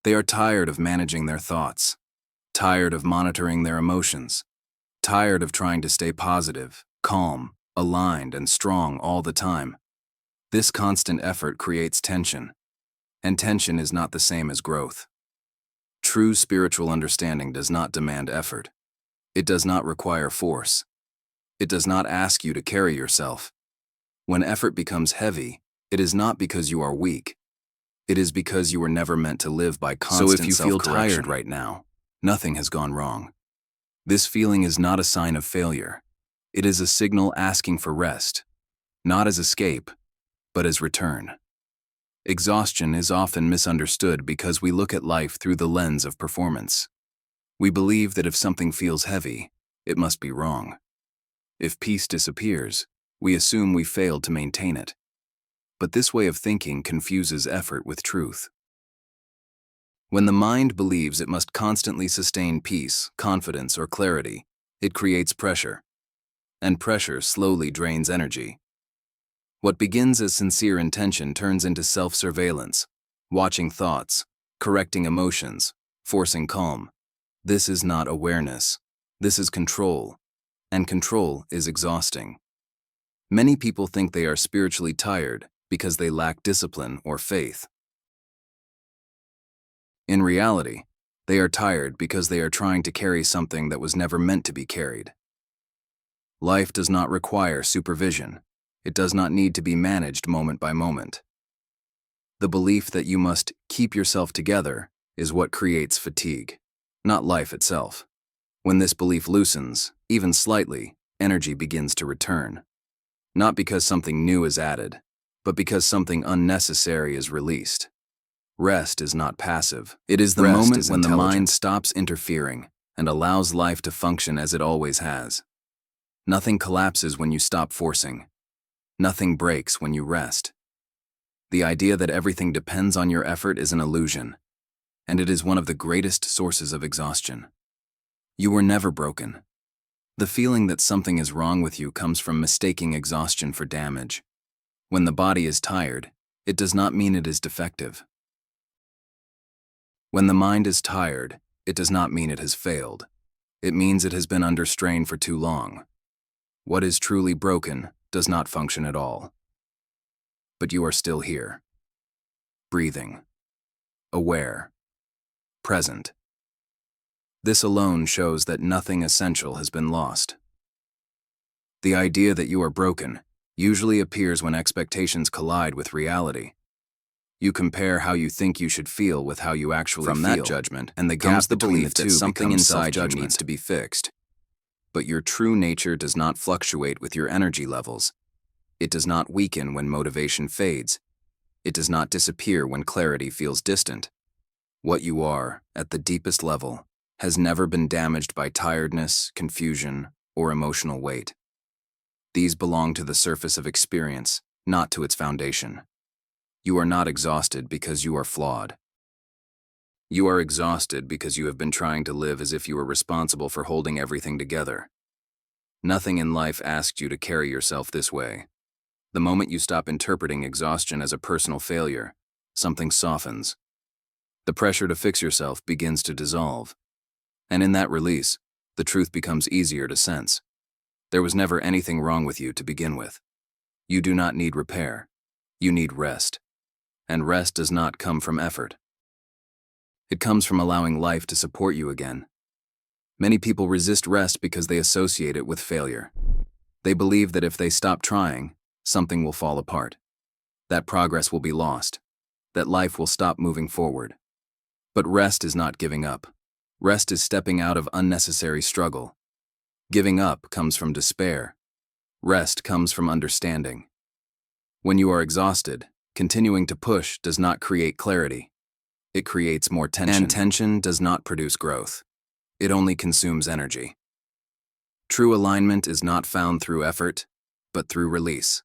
They are tired of managing their thoughts, tired of monitoring their emotions, tired of trying to stay positive, calm, aligned, and strong all the time. This constant effort creates tension, and tension is not the same as growth. True spiritual understanding does not demand effort. It does not require force. It does not ask you to carry yourself. When effort becomes heavy, it is not because you are weak. It is because you were never meant to live by constant self-correction. So if you feel tired right now, nothing has gone wrong. This feeling is not a sign of failure. It is a signal asking for rest, not as escape, but as return. Exhaustion is often misunderstood because we look at life through the lens of performance. We believe that if something feels heavy, it must be wrong. If peace disappears, we assume we failed to maintain it. But this way of thinking confuses effort with truth. When the mind believes it must constantly sustain peace, confidence, or clarity, it creates pressure. And pressure slowly drains energy. What begins as sincere intention turns into self-surveillance, watching thoughts, correcting emotions, forcing calm. This is not awareness. This is control. And control is exhausting. Many people think they are spiritually tired because they lack discipline or faith. In reality, they are tired because they are trying to carry something that was never meant to be carried. Life does not require supervision. It does not need to be managed moment by moment. The belief that you must keep yourself together is what creates fatigue, not life itself. When this belief loosens, even slightly, energy begins to return. Not because something new is added, but because something unnecessary is released. Rest is not passive. It is the moment when the mind stops interfering and allows life to function as it always has. Nothing collapses when you stop forcing. Nothing breaks when you rest. The idea that everything depends on your effort is an illusion, and it is one of the greatest sources of exhaustion. You were never broken. The feeling that something is wrong with you comes from mistaking exhaustion for damage. When the body is tired, it does not mean it is defective. When the mind is tired, it does not mean it has failed. It means it has been under strain for too long. What is truly broken does not function at all. But you are still here. Breathing. Aware. Present. This alone shows that nothing essential has been lost. The idea that you are broken usually appears when expectations collide with reality. You compare how you think you should feel with how you actually feel. From that judgment, and the gap between the two, something inside you needs to be fixed. But your true nature does not fluctuate with your energy levels. It does not weaken when motivation fades. It does not disappear when clarity feels distant. What you are, at the deepest level, has never been damaged by tiredness, confusion, or emotional weight. These belong to the surface of experience, not to its foundation. You are not exhausted because you are flawed. You are exhausted because you have been trying to live as if you were responsible for holding everything together. Nothing in life asks you to carry yourself this way. The moment you stop interpreting exhaustion as a personal failure, something softens. The pressure to fix yourself begins to dissolve. And in that release, the truth becomes easier to sense. There was never anything wrong with you to begin with. You do not need repair. You need rest. And rest does not come from effort. It comes from allowing life to support you again. Many people resist rest because they associate it with failure. They believe that if they stop trying, something will fall apart. That progress will be lost. That life will stop moving forward. But rest is not giving up. Rest is stepping out of unnecessary struggle. Giving up comes from despair. Rest comes from understanding. When you are exhausted, continuing to push does not create clarity. It creates more tension. And tension does not produce growth. It only consumes energy. True alignment is not found through effort, but through release.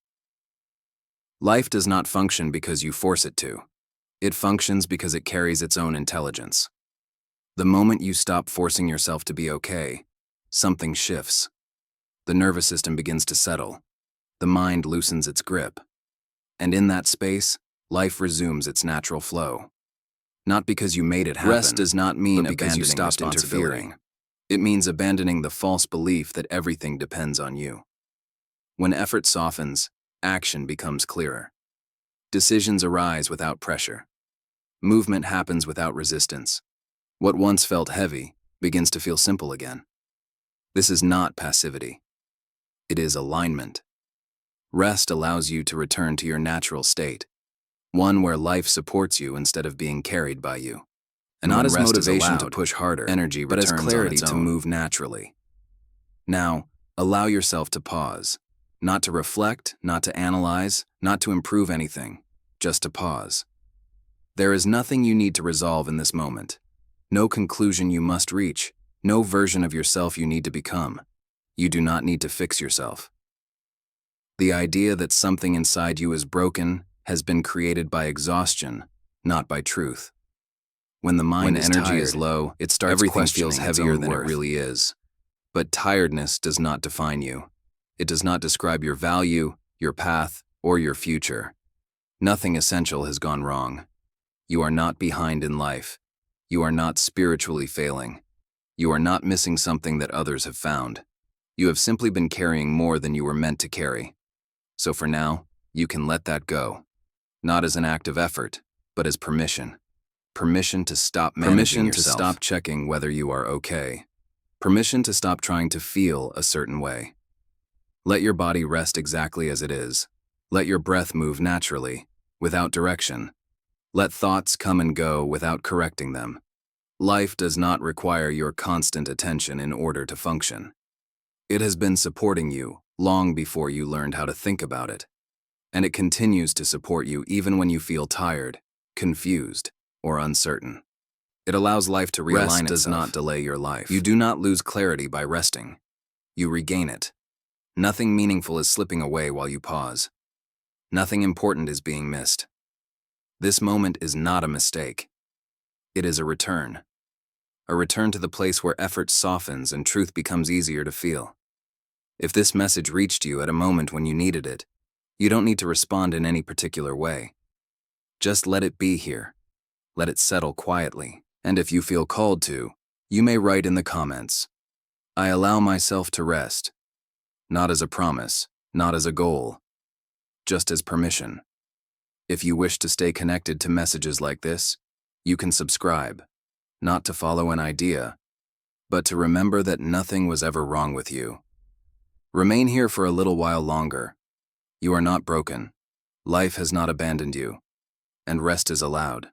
Life does not function because you force it to. It functions because it carries its own intelligence. The moment you stop forcing yourself to be okay, something shifts. The nervous system begins to settle. The mind loosens its grip. And in that space, life resumes its natural flow. not because you made it happen. Rest does not mean because you stopped interfering. It means abandoning the false belief that everything depends on you. When effort softens, action becomes clearer. Decisions arise without pressure. Movement happens without resistance. What once felt heavy begins to feel simple again. This is not passivity. It is alignment. Rest allows you to return to your natural state, one where life supports you instead of being carried by you. And not as motivation to push harder, energy but as clarity to move naturally. Now, allow yourself to pause, not to reflect, not to analyze, not to improve anything, just to pause. There is nothing you need to resolve in this moment. No conclusion you must reach, no version of yourself you need to become. You do not need to fix yourself. The idea that something inside you is broken has been created by exhaustion, not by truth. When the mind is low, it starts everything feels heavier than it really is. But tiredness does not define you. It does not describe your value, your path, or your future. Nothing essential has gone wrong. You are not behind in life. You are not spiritually failing. You are not missing something that others have found. You have simply been carrying more than you were meant to carry. So for now, you can let that go. Not as an act of effort, but as permission. Permission to stop managing yourself. Permission to stop checking whether you are okay. Permission to stop trying to feel a certain way. Let your body rest exactly as it is. Let your breath move naturally, without direction. Let thoughts come and go without correcting them. Life does not require your constant attention in order to function. It has been supporting you long before you learned how to think about it. And it continues to support you even when you feel tired, confused, or uncertain. It allows life to realign itself. Rest does not delay your life. You do not lose clarity by resting. You regain it. Nothing meaningful is slipping away while you pause. Nothing important is being missed. This moment is not a mistake. It is a return. A return to the place where effort softens and truth becomes easier to feel. If this message reached you at a moment when you needed it, you don't need to respond in any particular way. Just let it be here. Let it settle quietly. And if you feel called to, you may write in the comments, "I allow myself to rest." Not as a promise, not as a goal, just as permission. If you wish to stay connected to messages like this, you can subscribe, not to follow an idea, but to remember that nothing was ever wrong with you. Remain here for a little while longer. You are not broken. Life has not abandoned you, and rest is allowed.